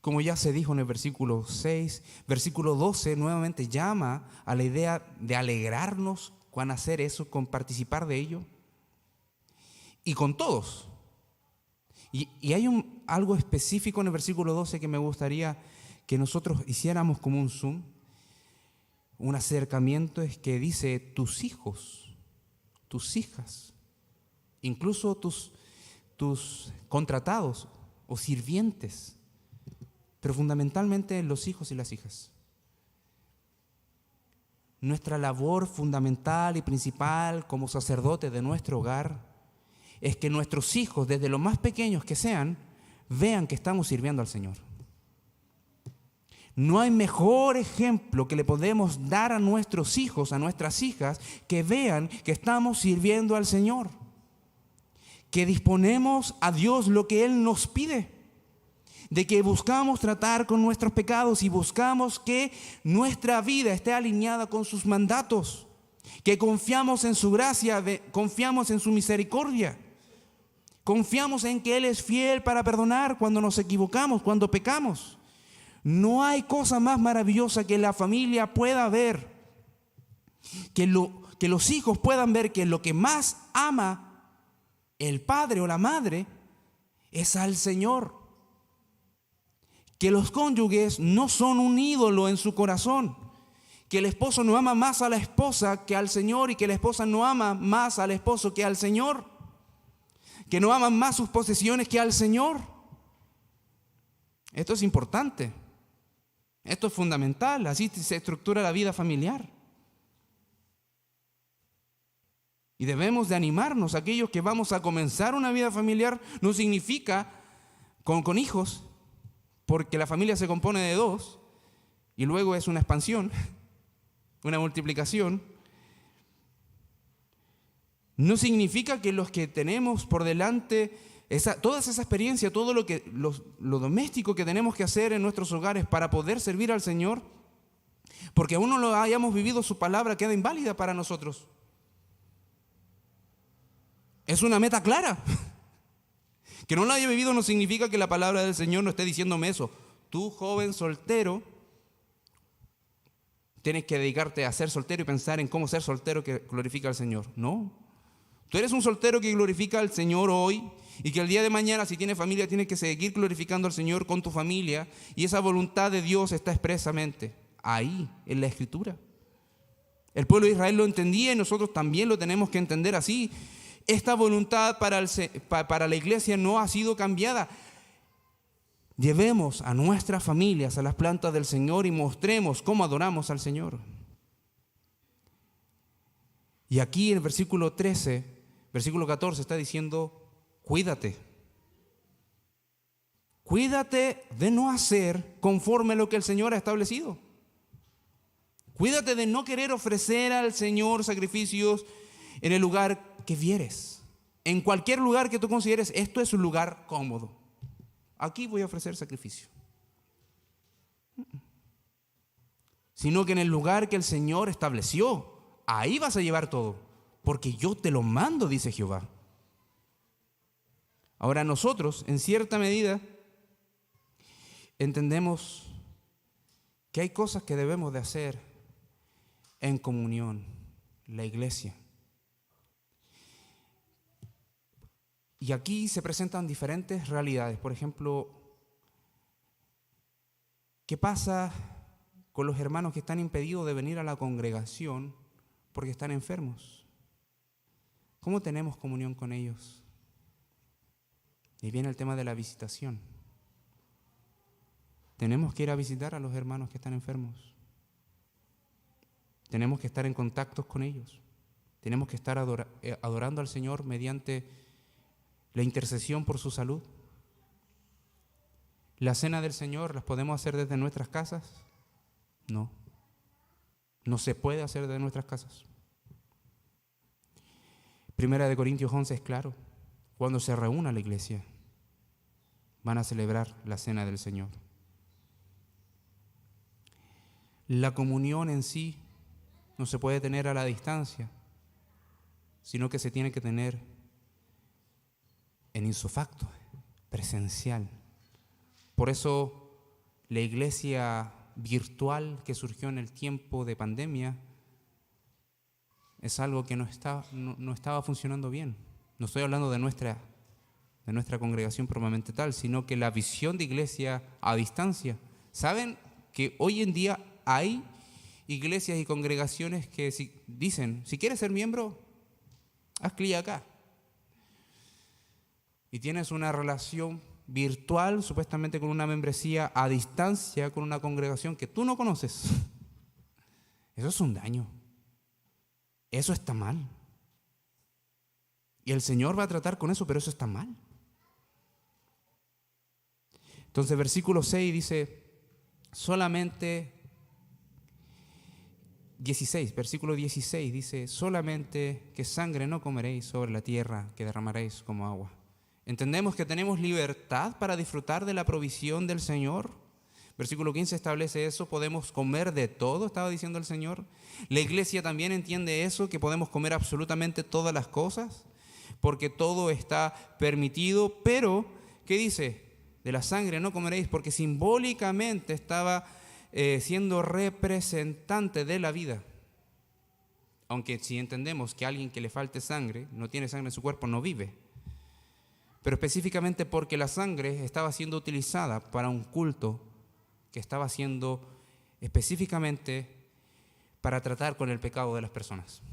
Como ya se dijo en el versículo 6, versículo 12 nuevamente llama a la idea de alegrarnos con hacer eso, con participar de ello. Y con todos. Y hay algo específico en el versículo 12 que me gustaría que nosotros hiciéramos como un zoom, un acercamiento, es que dice tus hijos, tus hijas, incluso tus contratados o sirvientes, pero fundamentalmente los hijos y las hijas. Nuestra labor fundamental y principal como sacerdotes de nuestro hogar es que nuestros hijos, desde los más pequeños que sean, vean que estamos sirviendo al Señor. No hay mejor ejemplo que le podemos dar a nuestros hijos, a nuestras hijas, que vean que estamos sirviendo al Señor, que disponemos a Dios lo que Él nos pide, de que buscamos tratar con nuestros pecados y buscamos que nuestra vida esté alineada con sus mandatos, que confiamos en su gracia, confiamos en su misericordia. Confiamos en que Él es fiel para perdonar cuando nos equivocamos, cuando pecamos. No hay cosa más maravillosa que la familia pueda ver, que los hijos puedan ver que lo que más ama el padre o la madre es al Señor. Que los cónyuges no son un ídolo en su corazón. Que el esposo no ama más a la esposa que al Señor y que la esposa no ama más al esposo que al Señor. Que no aman más sus posesiones que al Señor. Esto es importante. Esto es fundamental. Así se estructura la vida familiar. Y debemos de animarnos. Aquellos que vamos a comenzar una vida familiar no significa con hijos, porque la familia se compone de dos y luego es una expansión, una multiplicación. No significa que los que tenemos por delante toda esa experiencia, todo lo doméstico que tenemos que hacer en nuestros hogares para poder servir al Señor, porque aún no lo hayamos vivido, su palabra queda inválida para nosotros. Es una meta clara. Que no lo haya vivido no significa que la palabra del Señor no esté diciéndome eso. Tú, joven soltero, tienes que dedicarte a ser soltero y pensar en cómo ser soltero que glorifica al Señor. No. Tú eres un soltero que glorifica al Señor hoy y que el día de mañana, si tienes familia, tienes que seguir glorificando al Señor con tu familia, y esa voluntad de Dios está expresamente ahí, en la Escritura. El pueblo de Israel lo entendía y nosotros también lo tenemos que entender así. Esta voluntad para la iglesia no ha sido cambiada. Llevemos a nuestras familias a las plantas del Señor y mostremos cómo adoramos al Señor. Y aquí en el versículo 13, versículo 14 está diciendo, cuídate. Cuídate de no hacer conforme a lo que el Señor ha establecido. Cuídate de no querer ofrecer al Señor sacrificios en el lugar que vieres. En cualquier lugar que tú consideres, esto es un lugar cómodo. Aquí voy a ofrecer sacrificio. Sino que en el lugar que el Señor estableció, ahí vas a llevar todo, porque yo te lo mando, dice Jehová. Ahora nosotros, en cierta medida, entendemos que hay cosas que debemos de hacer en comunión, la iglesia. Y aquí se presentan diferentes realidades. Por ejemplo, ¿qué pasa con los hermanos que están impedidos de venir a la congregación porque están enfermos? ¿Cómo tenemos comunión con ellos? Y viene el tema de la visitación. Tenemos que ir a visitar a los hermanos que están enfermos. Tenemos que estar en contacto con ellos. Tenemos que estar adorando al Señor mediante la intercesión por su salud. ¿La cena del Señor las podemos hacer desde nuestras casas? No. No se puede hacer desde nuestras casas. Primera de Corintios 11 es claro. Cuando se reúna la iglesia, van a celebrar la cena del Señor. La comunión en sí no se puede tener a la distancia, sino que se tiene que tener en isofacto, presencial. Por eso la iglesia virtual que surgió en el tiempo de pandemia es algo que no estaba funcionando bien. No estoy hablando de nuestra congregación propiamente tal, sino que la visión de iglesia a distancia. ¿Saben que hoy en día hay iglesias y congregaciones que dicen, si quieres ser miembro, haz clic acá? Y tienes una relación virtual, supuestamente con una membresía a distancia, con una congregación que tú no conoces. Eso es un daño. Eso está mal. Y el Señor va a tratar con eso, pero eso está mal. Entonces, versículo 6 dice, versículo 16 dice, solamente que sangre no comeréis sobre la tierra que derramaréis como agua. ¿Entendemos que tenemos libertad para disfrutar de la provisión del Señor? Versículo 15 establece eso, podemos comer de todo, estaba diciendo el Señor. La iglesia también entiende eso, que podemos comer absolutamente todas las cosas, porque todo está permitido, pero, ¿qué dice? De la sangre no comeréis, porque simbólicamente estaba siendo representante de la vida. Aunque si entendemos que alguien que le falte sangre, no tiene sangre en su cuerpo, no vive. Pero específicamente porque la sangre estaba siendo utilizada para un culto que estaba siendo específicamente para tratar con el pecado de las personas.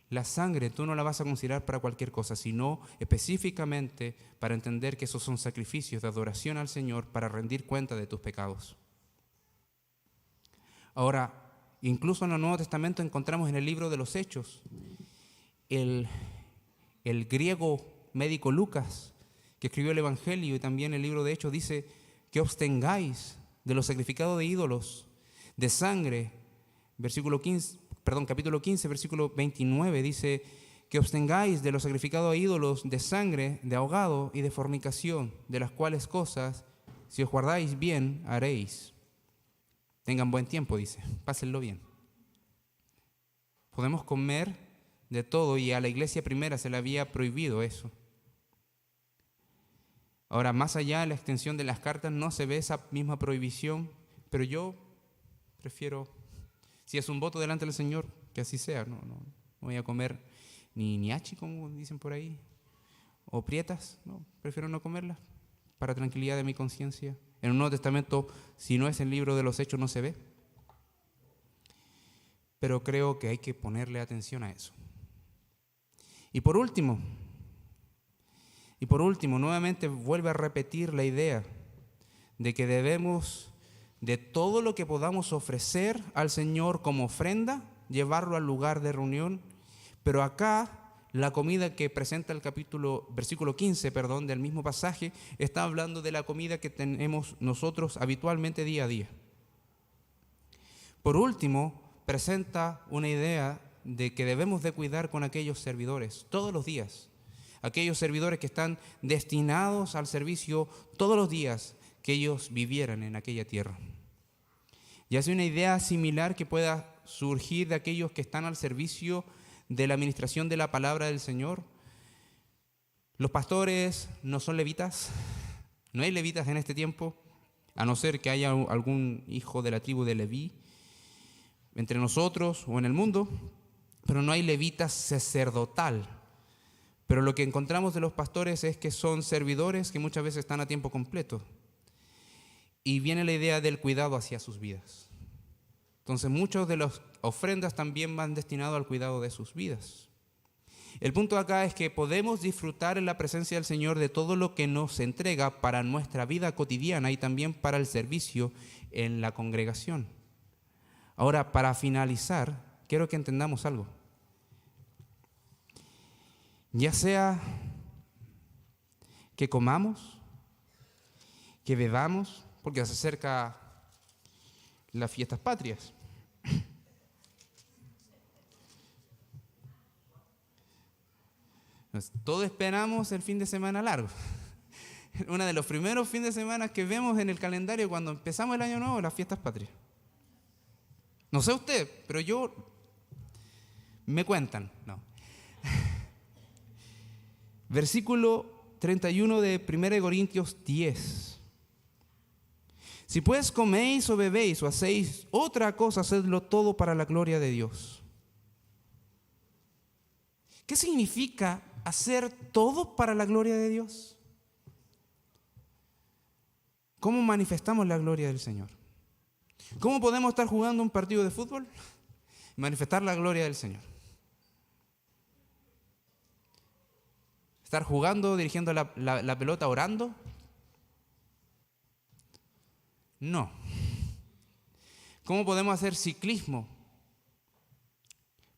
La sangre tú no la vas a considerar para cualquier cosa, sino específicamente para entender que esos son sacrificios de adoración al Señor para rendir cuenta de tus pecados. Ahora, incluso en el Nuevo Testamento encontramos en el libro de los Hechos, el griego médico Lucas, que escribió el Evangelio y también el libro de Hechos, dice que abstengáis de los sacrificados de ídolos, de sangre, capítulo 15, versículo 29, dice que abstengáis de los sacrificados a ídolos, de sangre, de ahogado y de fornicación, de las cuales cosas, si os guardáis bien, haréis. Tengan buen tiempo, dice, pásenlo bien. Podemos comer de todo y a la iglesia primera se le había prohibido eso. Ahora, más allá de la extensión de las cartas, no se ve esa misma prohibición, pero yo prefiero, si es un voto delante del Señor, que así sea. No voy a comer ni achi, como dicen por ahí, o prietas, no, prefiero no comerlas, para tranquilidad de mi conciencia. En el Nuevo Testamento, si no es el libro de los Hechos, no se ve. Pero creo que hay que ponerle atención a eso. Y por último, nuevamente vuelve a repetir la idea de que debemos, de todo lo que podamos ofrecer al Señor como ofrenda, llevarlo al lugar de reunión. Pero acá, la comida que presenta el versículo 15, del mismo pasaje, está hablando de la comida que tenemos nosotros habitualmente día a día. Por último, presenta una idea de que debemos de cuidar con aquellos servidores todos los días. Aquellos servidores que están destinados al servicio todos los días que ellos vivieran en aquella tierra. Y hace una idea similar que pueda surgir de aquellos que están al servicio de la administración de la palabra del Señor. Los pastores no son levitas, no hay levitas en este tiempo, a no ser que haya algún hijo de la tribu de Leví entre nosotros o en el mundo, pero no hay levitas sacerdotal. Pero lo que encontramos de los pastores es que son servidores que muchas veces están a tiempo completo. Y viene la idea del cuidado hacia sus vidas. Entonces muchas de las ofrendas también van destinadas al cuidado de sus vidas. El punto acá es que podemos disfrutar en la presencia del Señor de todo lo que nos entrega para nuestra vida cotidiana y también para el servicio en la congregación. Ahora, para finalizar, quiero que entendamos algo. Ya sea que comamos, que bebamos, porque se acerca las fiestas patrias. Todos esperamos el fin de semana largo. Uno de los primeros fines de semana que vemos en el calendario cuando empezamos el año nuevo, las fiestas patrias. No sé usted, pero me cuentan, no. Versículo 31 de 1 Corintios 10. Si pues coméis o bebéis o hacéis otra cosa, hacedlo todo para la gloria de Dios. ¿Qué significa hacer todo para la gloria de Dios? ¿Cómo manifestamos la gloria del Señor? ¿Cómo podemos estar jugando un partido de fútbol y manifestar la gloria del Señor? ¿Estar jugando, dirigiendo la pelota, orando? No. ¿Cómo podemos hacer ciclismo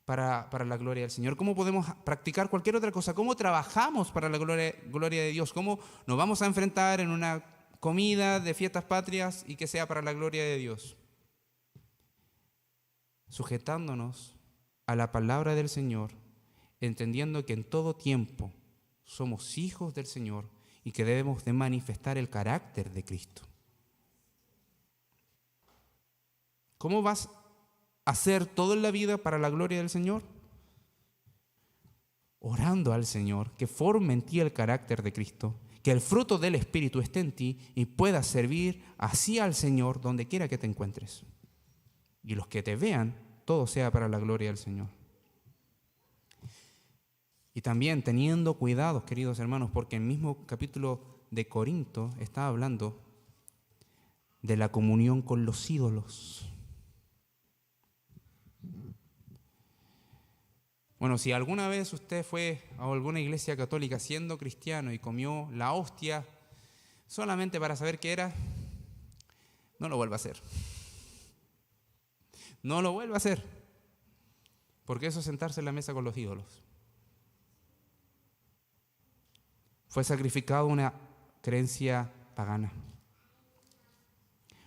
para la gloria del Señor? ¿Cómo podemos practicar cualquier otra cosa? ¿Cómo trabajamos para la gloria de Dios? ¿Cómo nos vamos a enfrentar en una comida de fiestas patrias y que sea para la gloria de Dios? Sujetándonos a la palabra del Señor, entendiendo que en todo tiempo somos hijos del Señor y que debemos de manifestar el carácter de Cristo. ¿Cómo vas a hacer todo en la vida para la gloria del Señor? Orando al Señor, que forme en ti el carácter de Cristo, que el fruto del Espíritu esté en ti y puedas servir así al Señor donde quiera que te encuentres. Y los que te vean, todo sea para la gloria del Señor. Y también teniendo cuidado, queridos hermanos, porque el mismo capítulo de Corinto está hablando de la comunión con los ídolos. Bueno, si alguna vez usted fue a alguna iglesia católica siendo cristiano y comió la hostia solamente para saber qué era, no lo vuelva a hacer. No lo vuelva a hacer, porque eso es sentarse en la mesa con los ídolos. Fue sacrificado una creencia pagana.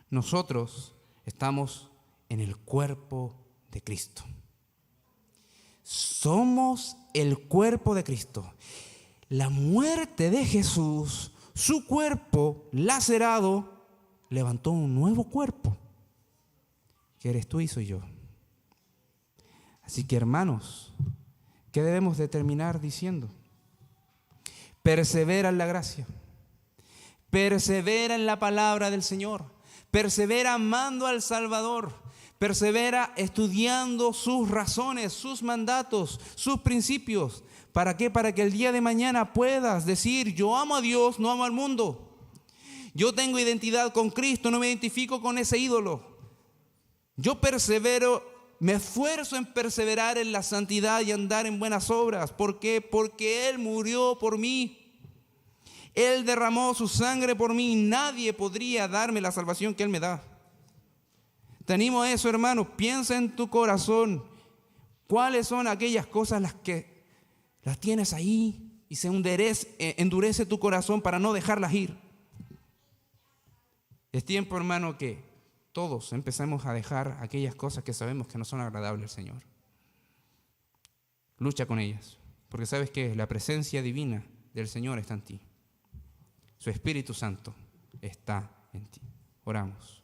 Nosotros estamos en el cuerpo de Cristo. Somos el cuerpo de Cristo. La muerte de Jesús, su cuerpo lacerado, levantó un nuevo cuerpo, que eres tú y soy yo. Así que, hermanos, ¿qué debemos de terminar diciendo? Persevera en la gracia, persevera en la palabra del Señor, persevera amando al Salvador, persevera estudiando sus razones, sus mandatos, sus principios. ¿Para qué? Para que el día de mañana puedas decir: yo amo a Dios, no amo al mundo. Yo tengo identidad con Cristo, no me identifico con ese ídolo. Yo persevero, me esfuerzo en perseverar en la santidad y andar en buenas obras. ¿Por qué? Porque Él murió por mí. Él derramó su sangre por mí. Nadie podría darme la salvación que Él me da. Te animo a eso, hermano. Piensa en tu corazón. ¿Cuáles son aquellas cosas las que las tienes ahí y se endurece tu corazón para no dejarlas ir? Es tiempo, hermano, que todos empecemos a dejar aquellas cosas que sabemos que no son agradables al Señor. Lucha con ellas, porque sabes que la presencia divina del Señor está en ti. Su Espíritu Santo está en ti. Oramos.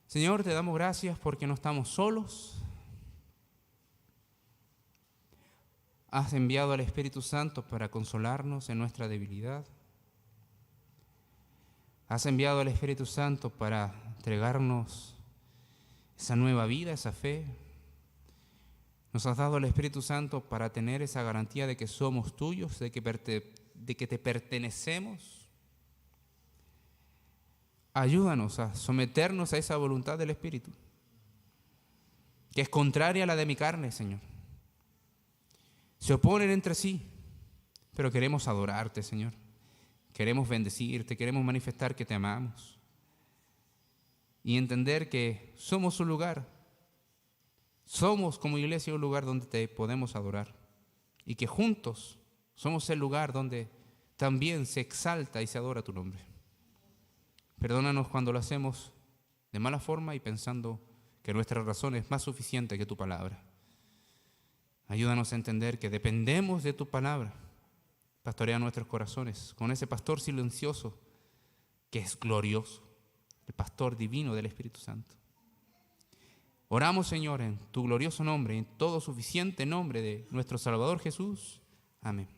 Señor, te damos gracias porque no estamos solos. Has enviado al Espíritu Santo para consolarnos en nuestra debilidad. Has enviado al Espíritu Santo para entregarnos esa nueva vida, esa fe. Nos has dado al Espíritu Santo para tener esa garantía de que somos tuyos, de que te pertenecemos. Ayúdanos a someternos a esa voluntad del Espíritu, que es contraria a la de mi carne, Señor. Se oponen entre sí, pero queremos adorarte, Señor. Queremos bendecirte, queremos manifestar que te amamos y entender que somos un lugar, somos como iglesia un lugar donde te podemos adorar y que juntos somos el lugar donde también se exalta y se adora tu nombre. Perdónanos cuando lo hacemos de mala forma y pensando que nuestra razón es más suficiente que tu palabra. Ayúdanos a entender que dependemos de tu palabra. Pastorea nuestros corazones con ese pastor silencioso que es glorioso, el pastor divino del Espíritu Santo. Oramos, Señor, en tu glorioso nombre, en todo suficiente nombre de nuestro Salvador Jesús. Amén.